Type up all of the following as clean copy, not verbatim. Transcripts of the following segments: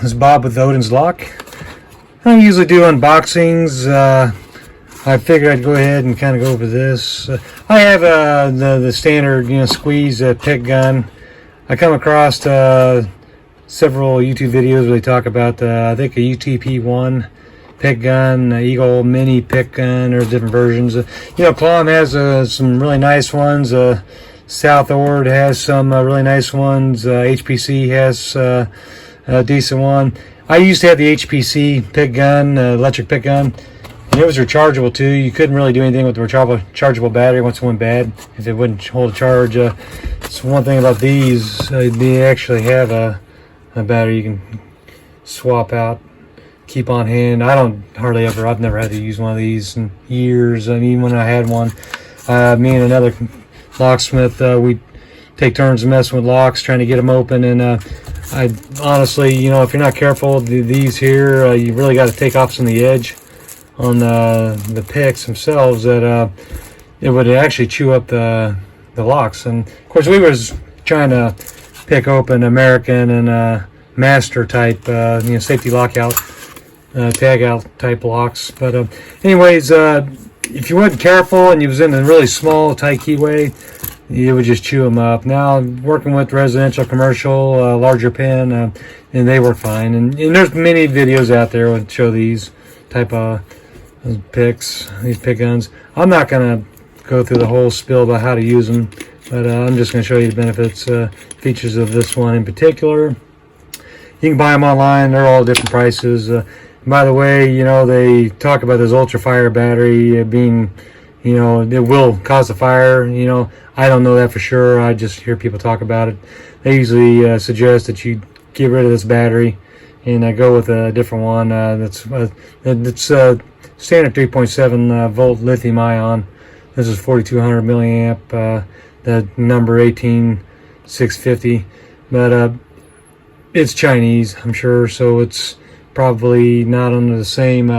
This is Bob with Odin's Lock. I usually do unboxings. I figured I'd go ahead and kind of go over this. I have the standard, squeeze pick gun. I come across several YouTube videos where they talk about I think a UTP-1 pick gun, Eagle Mini pick gun. There's different versions. Clom has some really nice ones. South Ord has some really nice ones. HPC has a decent one. I used to have the HPC pick gun, electric pick gun, and it was rechargeable too. You couldn't really do anything with the rechargeable battery once it went bad if it wouldn't hold a charge. So one thing about these, they actually have a battery you can swap out, keep on hand. I've never had to use one of these in years. I mean, when I had one, me and another locksmith, we take turns messing with locks, trying to get them open, and I honestly, if you're not careful, these here, you really got to take off some of the edge on the picks themselves, that it would actually chew up the locks. And of course, we was trying to pick open American and master type, safety lockout, tag out type locks. But anyways, if you weren't careful and you was in a really small, tight keyway, you would just chew them up. Now, working with residential, commercial, larger pin, and they work fine. And there's many videos out there that show these type of picks, these pick guns. I'm not going to go through the whole spiel about how to use them, but I'm just going to show you the benefits, features of this one in particular. You can buy them online. They're all different prices. By the way, they talk about this ultra fire battery being, it will cause a fire. I don't know that for sure. I just hear people talk about it. They usually suggest that you get rid of this battery and go with a different one. That's standard 3.7 volt lithium ion. This is 4200 milliamp. The number 18650, but it's Chinese, I'm sure, so it's probably not under the same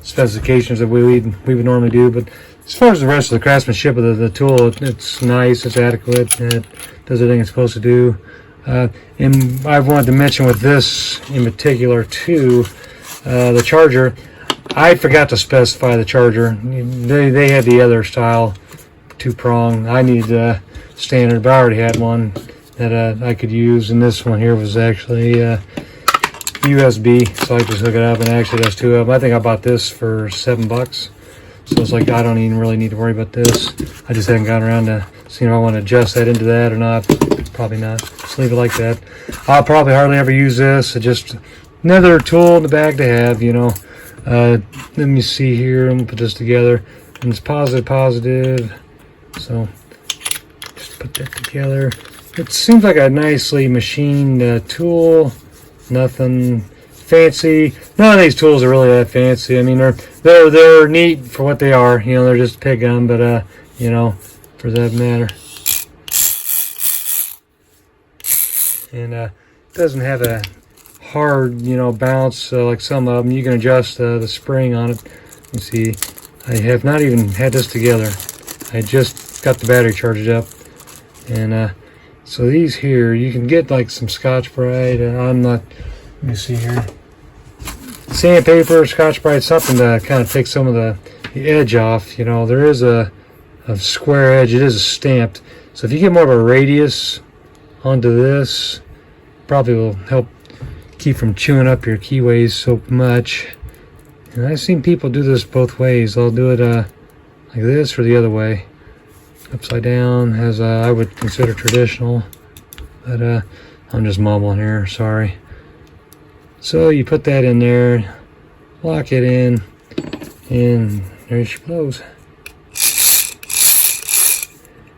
specifications that we would normally do. But as far as the rest of the craftsmanship of the tool, it's nice, it's adequate, and it does everything it's supposed to do. And I wanted to mention with this in particular too, the charger. I forgot to specify the charger. They had the other style, 2-prong. I need standard, but I already had one that I could use, and this one here was actually USB, so I just hook it up, and actually there's two of them. I think I bought this for $7. So it's like I don't even really need to worry about this. I just haven't gotten around to seeing if I want to adjust that into that or not. Probably not. Just leave it like that. I'll probably hardly ever use this. It's just another tool in the bag to have, Let me see here. I'm going to put this together. And it's positive. So just put that together. It seems like a nicely machined tool. Nothing fancy. None of these tools are really that fancy. I mean, they're neat for what they are. They're just a pick gun, but for that matter. And it doesn't have a hard, bounce like some of them. You can adjust the spring on it. You see, I have not even had this together. I just got the battery charged up, and so these here, you can get like some Scotch-Brite. I'm not. Let me see here. Sandpaper, Scotch-Brite, something to kind of take some of the edge off. There is a square edge. It is stamped. So if you get more of a radius onto this, probably will help keep from chewing up your keyways so much. And I've seen people do this both ways. They'll do it like this or the other way. Upside down, as I would consider traditional. But I'm just mumbling here, sorry. So you put that in there, lock it in, and there she blows.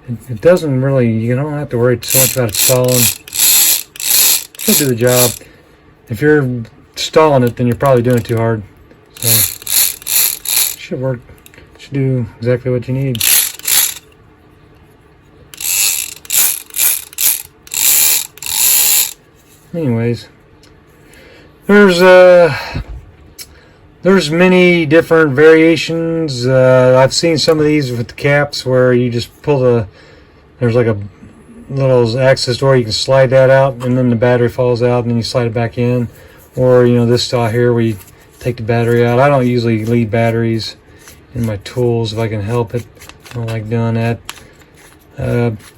It doesn't really, you don't have to worry so much about it stalling. Should do the job. If you're stalling it, then you're probably doing it too hard. So should work. Should do exactly what you need. Anyways, there's many different variations. I've seen some of these with the caps where you just pull there's like a little access door, you can slide that out and then the battery falls out and then you slide it back in. or this style here where you take the battery out. I don't usually leave batteries in my tools if I can help it. I don't like doing that.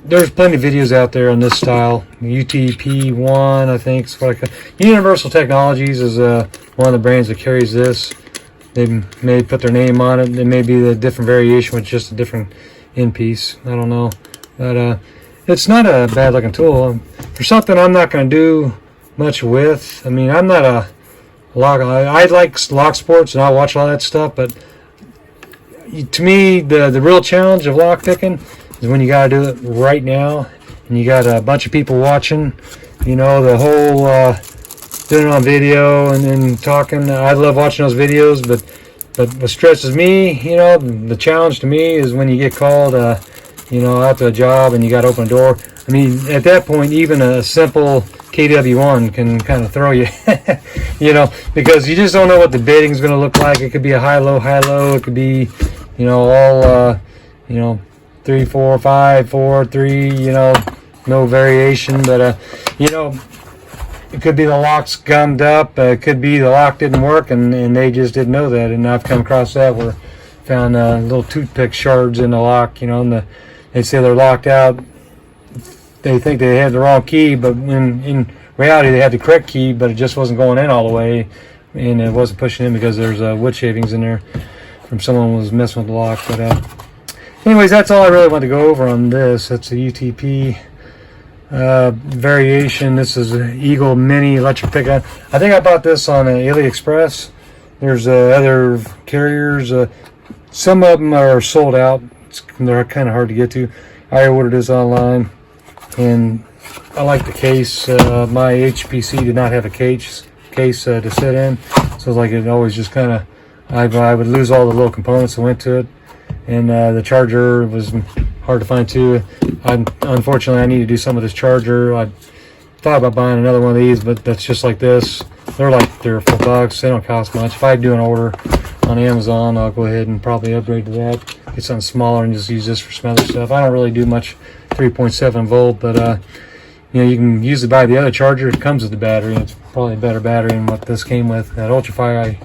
There's plenty of videos out there on this style. UTP1, I think is what I call. Universal Technologies is one of the brands that carries this. They may put their name on it. It may be a different variation with just a different end piece. I don't know, but it's not a bad looking tool. For something I'm not going to do much with. I mean, I'm not a lock. I like lock sports and I watch all that stuff, but to me, the real challenge of lock picking is when you got to do it right now, and you got a bunch of people watching. The whole doing it on video and then talking. I love watching those videos, but what stresses me, the challenge to me is when you get called, out to a job and you got to open a door. I mean, at that point, even a simple KW1 can kind of throw you, because you just don't know what the bidding's going to look like. It could be a high-low. It could be, all, 3, 4, 5, 4, 3, no variation. But, it could be the lock's gummed up. It could be the lock didn't work, and they just didn't know that. And I've come across that where found little toothpick shards in the lock, and they say they're locked out. They think they had the wrong key, but in reality they had the correct key, but it just wasn't going in all the way, and it wasn't pushing in because there's wood shavings in there from someone who was messing with the lock. But anyways, that's all I really want to go over on this. That's a UTP variation. This is an Eagle Mini electric pickup. I think I bought this on AliExpress. There's other carriers. Some of them are sold out. They're kind of hard to get to. I ordered this online, and I like the case. My HPC did not have a case to sit in, so like it always just kind of, I would lose all the little components that went to it, and the charger was hard to find too. Unfortunately, I need to do some of this charger. I thought about buying another one of these, but that's just like this. They're like $4. They don't cost much. If I do an order on Amazon, I'll go ahead and probably upgrade to that. Get something smaller and just use this for some other stuff. I don't really do much 3.7 volt, but you can use it by the other charger. It comes with the battery. It's probably a better battery than what this came with. That Ultrafire I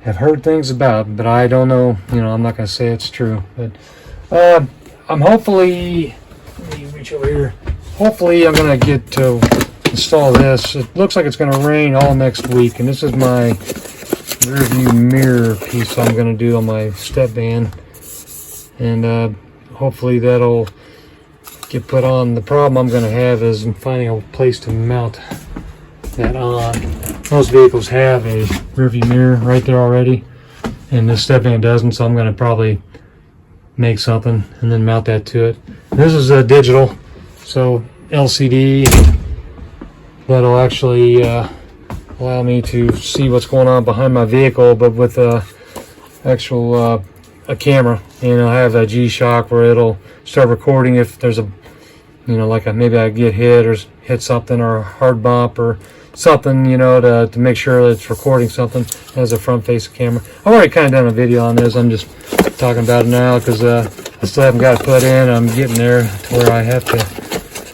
have heard things about, but I don't know. I'm not going to say it's true. But I'm hopefully, let me reach over here. Hopefully I'm going to get to install this. It looks like it's going to rain all next week, and this is my rear view mirror piece I'm going to do on my step van, and hopefully that'll get put on. The problem I'm going to have is finding a place to mount that on. Most vehicles have a rear view mirror right there already, and this step van doesn't, so I'm going to probably make something and then mount that to it. This is a digital, so LCD, that'll actually allow me to see what's going on behind my vehicle, but with a camera, and I have a G-Shock where it'll start recording if there's a, maybe I get hit or hit something, or a hard bump or something, to make sure that it's recording something. It has a front-facing camera. I've already kind of done a video on this. I'm just talking about it now because I still haven't got it put in. I'm getting there to where I have to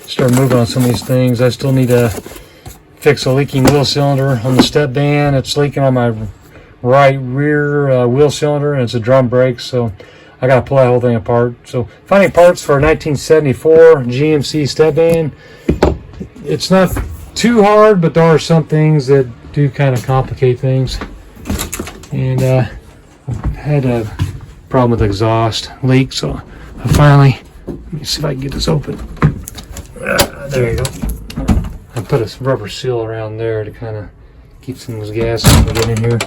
start moving on some of these things. I still need to fix a leaking wheel cylinder on the step van. It's leaking on my right rear wheel cylinder, and it's a drum brake, so I got to pull that whole thing apart. So finding parts for a 1974 GMC step van, it's not too hard, but there are some things that do kind of complicate things. And I had a problem with exhaust leak, so I finally, let me see if I can get this open. There you go. I put a rubber seal around there to kind of keep some of this gas from getting in here.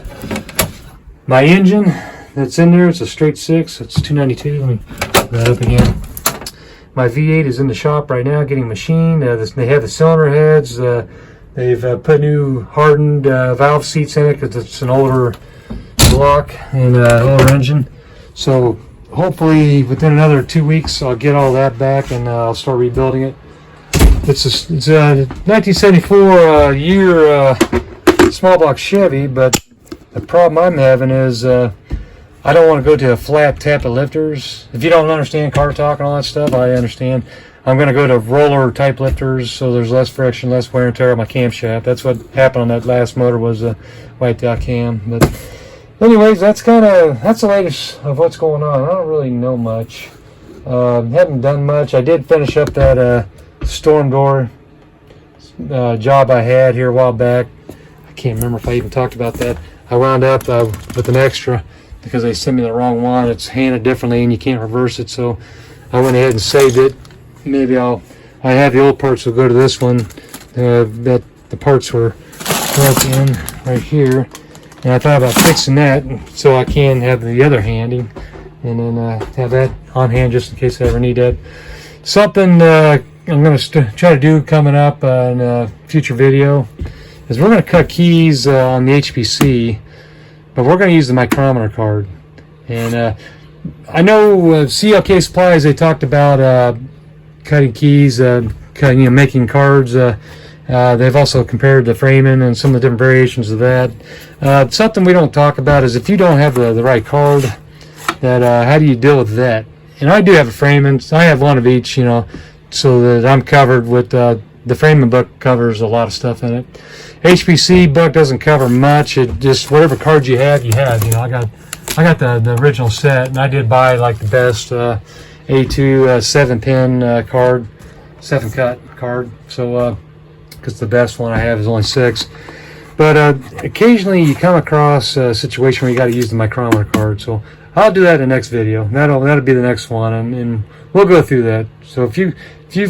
My engine that's in there, it's a straight 6. It's 292. Let me put that up again. My V8 is in the shop right now getting machined. They have the cylinder heads. They've put new hardened valve seats in it because it's an older block and older engine. So hopefully within another 2 weeks I'll get all that back and I'll start rebuilding it. It's a 1974 year small block Chevy, but the problem I'm having is I don't want to go to a flat tap of lifters. If you don't understand car talk and all that stuff, I understand. I'm going to go to roller type lifters, so there's less friction, less wear and tear on my camshaft. That's what happened on that last motor, was a wiped out cam. But anyways, that's the latest of what's going on. I don't really know much. Haven't done much. I did finish up that storm door job I had here a while back. I can't remember if I even talked about that. I wound up with an extra because they sent me the wrong one. It's handed differently and you can't reverse it, so I went ahead and saved it. Maybe I have the old parts will go to this one. That the parts were broken right here, and I thought about fixing that so I can have the other handy, and then have that on hand just in case I ever need that. Something I'm going to try to do coming up in a future video is we're going to cut keys on the HPC, but we're going to use the micrometer card. And I know CLK Supplies, they talked about cutting keys, making cards. They've also compared the framing and some of the different variations of that. Something we don't talk about is if you don't have the right card, that how do you deal with that? And I do have a framing. I have one of each, so that I'm covered with the framing book covers a lot of stuff in it. HPC book doesn't cover much. It just whatever cards you have, you have. I got the original set, and I did buy like the best A2 7-pin card, 7-cut card. So because the best one I have is only 6. But occasionally you come across a situation where you got to use the micrometer card. So I'll do that in the next video. That'll be the next one, and we'll go through that. So if you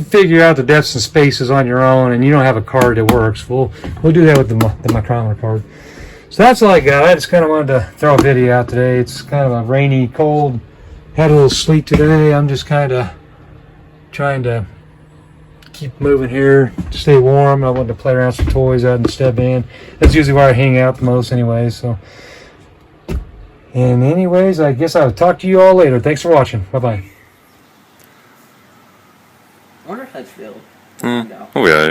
figure out the depths and spaces on your own and you don't have a card that works, we'll do that with the micrometer card. So that's all I got. I just kind of wanted to throw a video out today. It's kind of a rainy, cold, had a little sleet today. I'm just kind of trying to keep moving here, stay warm. I wanted to play around with some toys out in the step van. That's usually where I hang out the most anyway. So, and anyways, I guess I'll talk to you all later. Thanks for watching. Bye-bye. I wonder if that's filled. Oh, yeah.